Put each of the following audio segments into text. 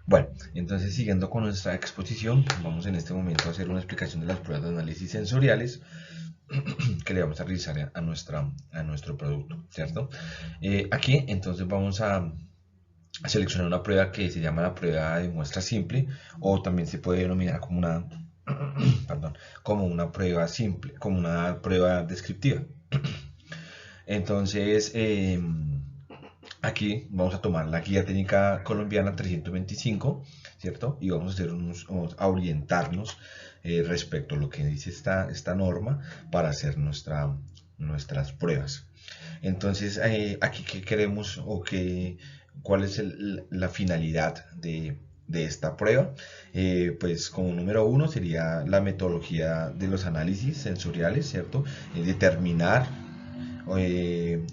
Bueno, entonces siguiendo con nuestra exposición, vamos en este momento a hacer una explicación de las pruebas de análisis sensoriales que le vamos a realizar a nuestro producto, ¿cierto? Aquí entonces vamos a seleccionar una prueba que se llama la prueba de muestra simple, o también se puede denominar como una, perdón, como una prueba simple, como una prueba descriptiva. Entonces, aquí vamos a tomar la guía técnica colombiana 325, ¿cierto? Y vamos a orientarnos respecto a lo que dice esta norma para hacer nuestras pruebas. Entonces, aquí qué queremos o cuál es la finalidad de esta prueba. Pues como número uno sería la metodología de los análisis sensoriales, ¿cierto? Determinar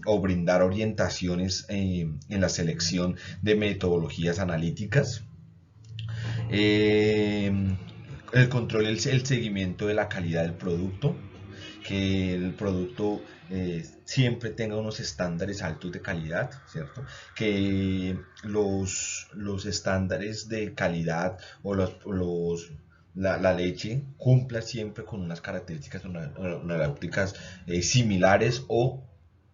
o brindar orientaciones en la selección de metodologías analíticas. Eh, el control, el seguimiento de la calidad del producto, que el producto siempre tenga unos estándares altos de calidad, ¿cierto? Que los estándares de calidad o la leche cumpla siempre con unas características analéticas similares o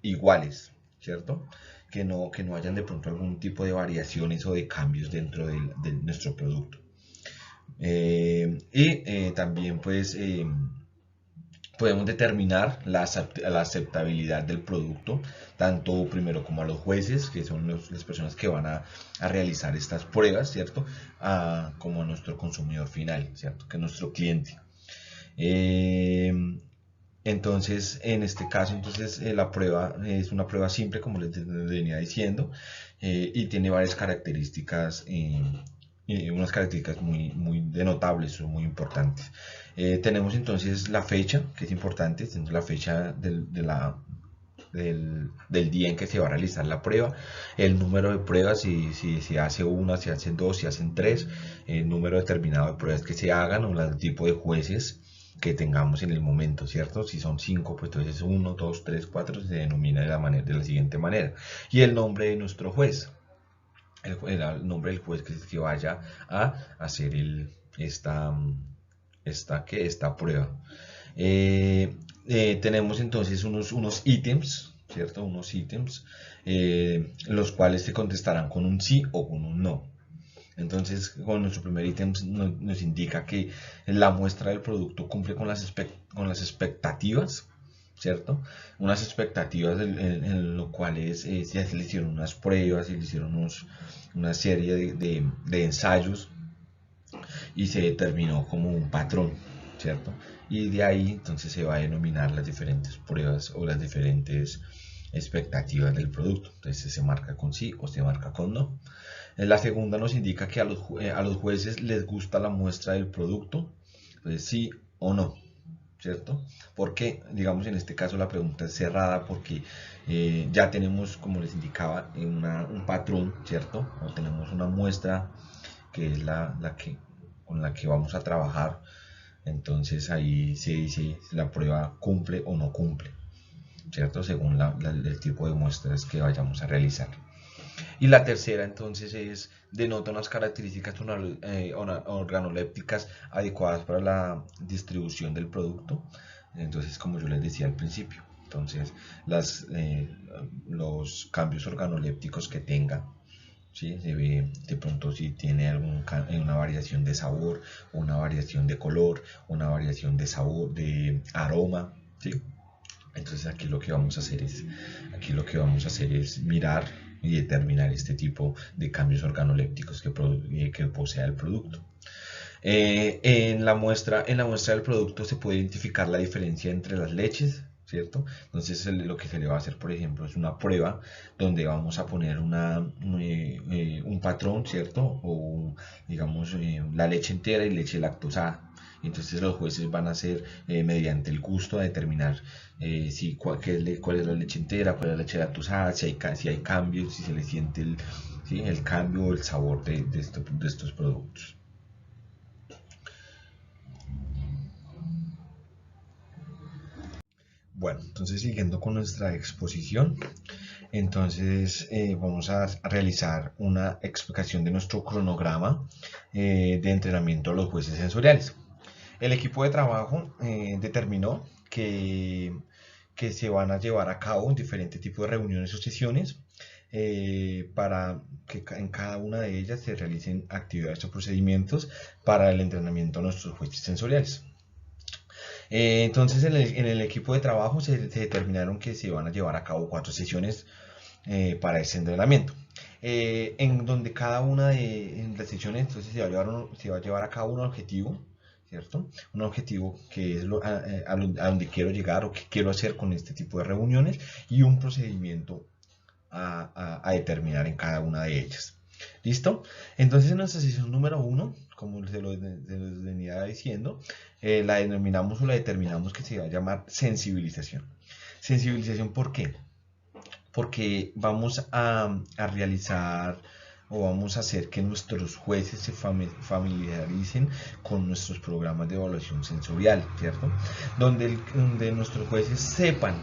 iguales, ¿cierto? Que no hayan de pronto algún tipo de variaciones o de cambios dentro de nuestro producto. También pues podemos determinar la aceptabilidad del producto, tanto primero como a los jueces, que son las personas que van a realizar estas pruebas, ¿cierto? Como a nuestro consumidor final, ¿cierto? Que es nuestro cliente. Eh, entonces, en este caso, la prueba es una prueba simple, como les venía diciendo, y tiene varias características, unas características muy denotables o muy importantes. Tenemos entonces la fecha, que es importante, tenemos la fecha del día en que se va a realizar la prueba, el número de pruebas, si se hace una, si hacen dos, si hacen tres, el número determinado de pruebas que se hagan o el tipo de jueces que tengamos en el momento, ¿cierto? Si son 5, pues entonces 1, 2, 3, 4 se denomina de la siguiente manera. Y el nombre de nuestro juez, el nombre del juez que vaya a hacer esta prueba. Tenemos entonces unos ítems, ¿cierto? Unos ítems, los cuales se contestarán con un sí o con un no. Entonces, con nuestro primer ítem nos indica que la muestra del producto cumple con las expectativas, ¿cierto? Unas expectativas en lo cuales ya se le hicieron unas pruebas, se le hicieron una serie de ensayos y se determinó como un patrón, ¿cierto? Y de ahí entonces se va a denominar las diferentes pruebas o las diferentes expectativas del producto. Entonces se marca con sí o se marca con no. La segunda nos indica que a los jueces les gusta la muestra del producto, entonces sí o no, ¿cierto? Porque, digamos, en este caso la pregunta es cerrada porque ya tenemos, como les indicaba, un patrón, ¿cierto? O tenemos una muestra que es con la que vamos a trabajar. Entonces ahí se dice si la prueba cumple o no cumple, ¿cierto? Según el tipo de muestras que vayamos a realizar. Y la tercera entonces denota unas características organolépticas adecuadas para la distribución del producto. Entonces, como yo les decía al principio, entonces los cambios organolépticos que tenga, ¿sí? Se ve de pronto si tiene una variación de sabor, una variación de color, una variación de sabor, de aroma, ¿sí? Entonces aquí lo que vamos a hacer es mirar y determinar este tipo de cambios organolépticos que posea el producto. En la muestra del producto se puede identificar la diferencia entre las leches, ¿cierto? Entonces lo que se le va a hacer, por ejemplo, es una prueba donde vamos a poner un patrón, ¿cierto? O digamos la leche entera y leche lactosada. Entonces los jueces van a hacer mediante el gusto a determinar cuál es la leche entera, cuál es la leche lactosada, si hay cambios, si se le siente el cambio o el sabor de estos productos. Bueno, entonces siguiendo con nuestra exposición, Entonces vamos a realizar una explicación de nuestro cronograma de entrenamiento a los jueces sensoriales. El equipo de trabajo determinó que se van a llevar a cabo diferentes tipos de reuniones o sesiones para que en cada una de ellas se realicen actividades o procedimientos para el entrenamiento de nuestros jueces sensoriales. Entonces en el equipo de trabajo se determinaron que se van a llevar a cabo 4 sesiones para ese entrenamiento. En donde cada una de las sesiones entonces se va a llevar a cabo un objetivo, ¿cierto? Un objetivo que es a donde quiero llegar o que quiero hacer con este tipo de reuniones, y un procedimiento a determinar en cada una de ellas. ¿Listo? Entonces en nuestra sesión número 1, como se lo venía diciendo, la denominamos o la determinamos que se va a llamar sensibilización. ¿Sensibilización por qué? Porque vamos a realizar o vamos a hacer que nuestros jueces se familiaricen con nuestros programas de evaluación sensorial, ¿cierto? Donde nuestros jueces sepan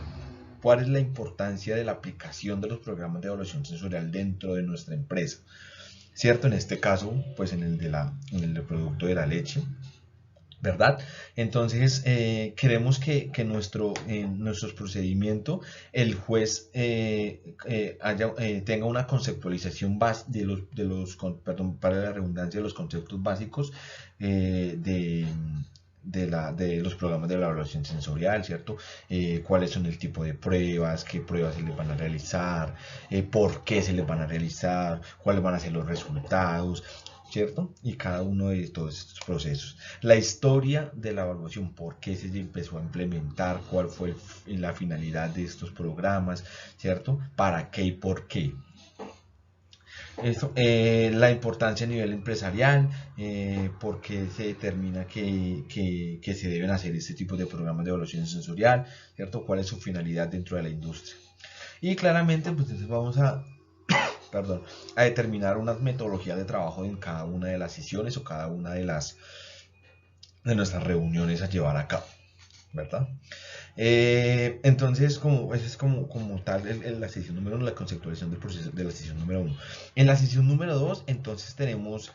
cuál es la importancia de la aplicación de los programas de evaluación sensorial dentro de nuestra empresa, ¿cierto? En este caso, pues en el del producto de la leche, ¿verdad? Entonces, queremos que en nuestros procedimientos el juez tenga una conceptualización perdón, para la redundancia, de los conceptos básicos de los programas de evaluación sensorial, ¿cierto? Cuáles son el tipo de pruebas, qué pruebas se les van a realizar, por qué se les van a realizar, cuáles van a ser los resultados, ¿cierto? Y cada uno de todos estos procesos. La historia de la evaluación, por qué se empezó a implementar, cuál fue la finalidad de estos programas, ¿cierto? ¿Para qué y por qué? Eso, la importancia a nivel empresarial, por qué se determina que se deben hacer este tipo de programas de evaluación sensorial, ¿cierto? ¿Cuál es su finalidad dentro de la industria? Y claramente, pues entonces vamos a determinar unas metodologías de trabajo en cada una de las sesiones o cada una de nuestras reuniones a llevar a cabo, ¿verdad? Entonces, esa es como tal la sesión número 1, la conceptualización del proceso de la sesión número 1. En la sesión número 2, entonces tenemos,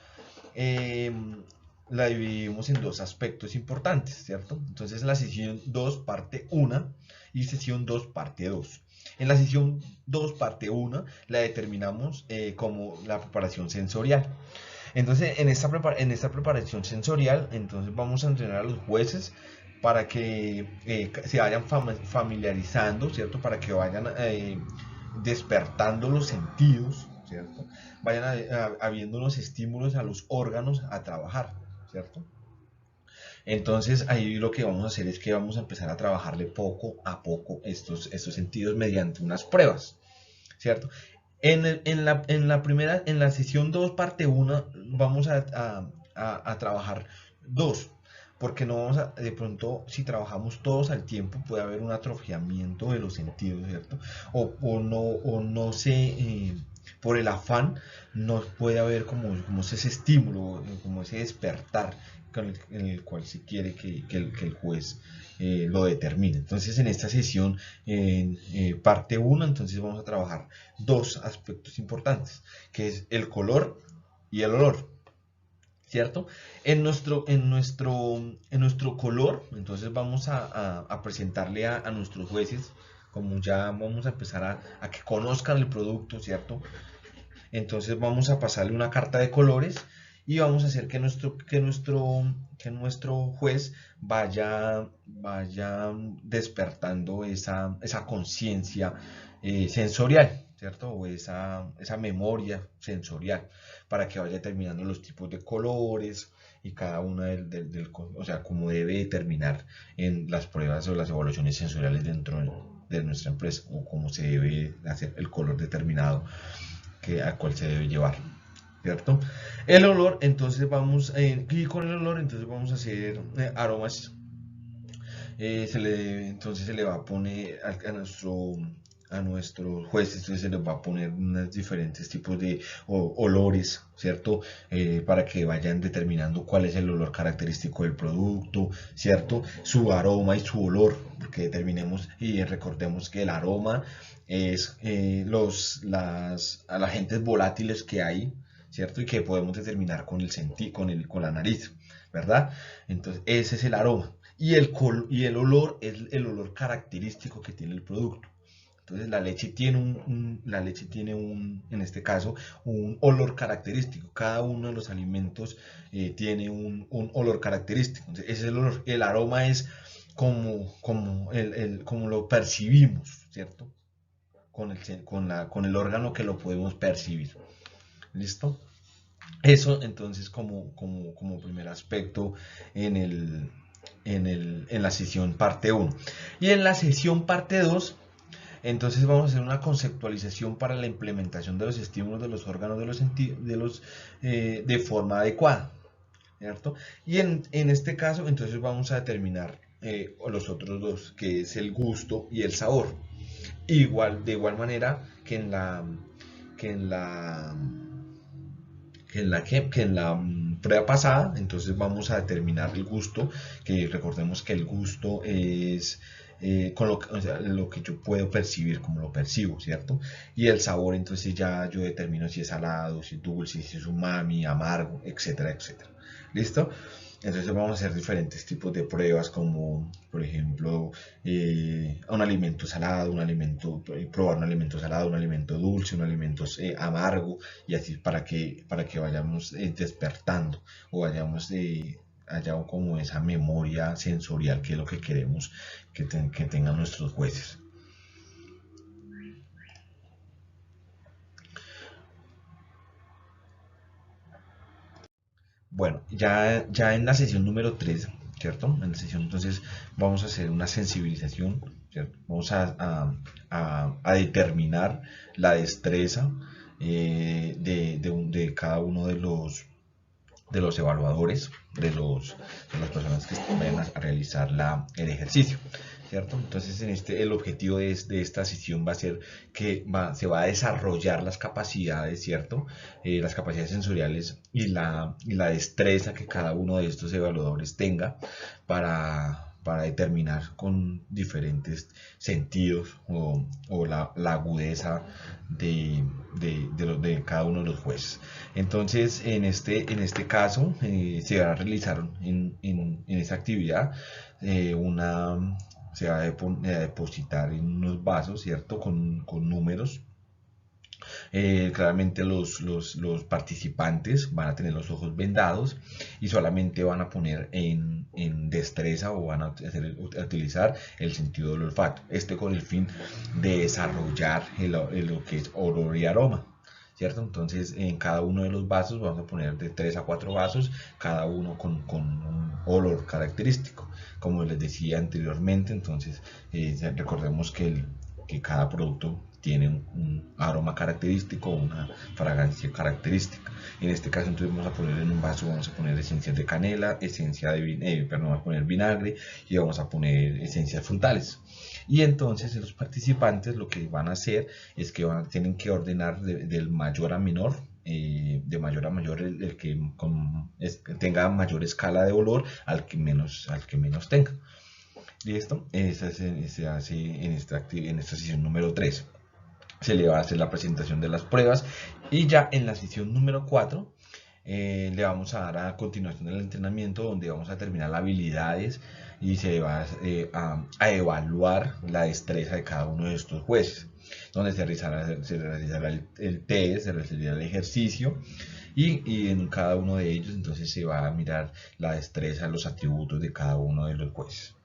la dividimos en 2 aspectos importantes, ¿cierto? Entonces, la sesión 2, parte 1 y sesión 2, parte 2. En la sesión 2, parte 1, la determinamos como la preparación sensorial. Entonces, en esta preparación sensorial, entonces vamos a entrenar a los jueces para que se vayan familiarizando, ¿cierto? Para que vayan despertando los sentidos, ¿cierto? Vayan habiendo unos estímulos a los órganos a trabajar, ¿cierto? Entonces ahí lo que vamos a hacer es que vamos a empezar a trabajarle poco a poco estos sentidos mediante unas pruebas, ¿cierto? En la sesión 2, parte 1, vamos a trabajar 2, porque no vamos de pronto, si trabajamos todos al tiempo, puede haber un atrofiamiento de los sentidos, ¿cierto? O no sé, por el afán, no puede haber como ese estímulo, como ese despertar en el cual se quiere que el juez lo determine. Entonces en esta sesión, parte 1, entonces vamos a trabajar 2 aspectos importantes, que es el color y el olor, ¿cierto? En nuestro color, entonces vamos a presentarle a nuestros jueces, como ya vamos a empezar a que conozcan el producto, ¿cierto? Entonces vamos a pasarle una carta de colores y vamos a hacer que nuestro juez vaya despertando esa conciencia sensorial, ¿cierto? O esa memoria sensorial, para que vaya determinando los tipos de colores y cada una o sea, cómo debe determinar en las pruebas o las evaluaciones sensoriales dentro de nuestra empresa, o cómo se debe hacer el color determinado a cuál se debe llevar, ¿cierto? El olor, entonces y con el olor entonces vamos a hacer aromas. Entonces se le va a poner a nuestros jueces, entonces se les va a poner unos diferentes tipos de olores, ¿cierto? Para que vayan determinando cuál es el olor característico del producto, ¿cierto? Su aroma y su olor, porque determinemos y recordemos que el aroma es los agentes volátiles que hay, ¿cierto? Y que podemos determinar con con la nariz, ¿verdad? Entonces, ese es el aroma. Y el olor es el olor característico que tiene el producto. Entonces la leche tiene en este caso, un olor característico. Cada uno de los alimentos tiene un olor característico. Entonces, ese es el olor. El aroma es como lo percibimos, ¿cierto? Con el órgano que lo podemos percibir. ¿Listo? Eso entonces como primer aspecto en en la sesión parte 1. Y en la sesión parte 2, entonces vamos a hacer una conceptualización para la implementación de los estímulos de los órganos de forma adecuada, ¿cierto? Y en este caso, entonces vamos a determinar los otros dos, que es el gusto y el sabor. De igual manera que en la prueba pasada, entonces vamos a determinar el gusto, que recordemos que el gusto es o sea, lo que yo puedo percibir, como lo percibo, ¿cierto? Y el sabor, entonces ya yo determino si es salado, si es dulce, si es umami, amargo, etcétera, etcétera. ¿Listo? Entonces vamos a hacer diferentes tipos de pruebas, como por ejemplo un alimento salado, probar un alimento salado, un alimento dulce, un alimento amargo, y así para que vayamos despertando o vayamos haya como esa memoria sensorial, que es lo que queremos que tengan nuestros jueces. Bueno, ya en la sesión número 3, ¿cierto? En la sesión entonces vamos a hacer una sensibilización, ¿cierto? Vamos a determinar la destreza de cada uno de los evaluadores, de las personas que vayan a realizar el ejercicio, ¿cierto? Entonces, el objetivo de esta sesión va a ser que se va a desarrollar las capacidades, ¿cierto? Las capacidades sensoriales y la destreza que cada uno de estos evaluadores tenga para determinar con diferentes sentidos o la agudeza de cada uno de los jueces. Entonces, en este caso, se va a realizar en esta actividad se va a depositar en unos vasos, ¿cierto? Con números. Claramente los participantes van a tener los ojos vendados y solamente van a poner en destreza o van a utilizar el sentido del olfato. Con el fin de desarrollar lo que es olor y aroma, ¿cierto? Entonces en cada uno de los vasos vamos a poner de 3 a 4 vasos, cada uno con un olor característico. Como les decía anteriormente, entonces recordemos que cada producto tiene un aroma característico, una fragancia característica. En este caso entonces vamos a poner en un vaso, vamos a poner esencias de canela, vamos a poner vinagre y vamos a poner esencias frutales. Y entonces los participantes lo que van a hacer es que tienen que ordenar del mayor a menor, de mayor a mayor el que tenga mayor escala de olor al que menos tenga. ¿Listo? Se hace en esta sesión número 3. Se le va a hacer la presentación de las pruebas y ya en la sesión número 4 le vamos a dar a continuación del entrenamiento, donde vamos a terminar habilidades y se va a evaluar la destreza de cada uno de estos jueces, donde se realizará el test, se realizará el ejercicio y en cada uno de ellos entonces se va a mirar la destreza, los atributos de cada uno de los jueces.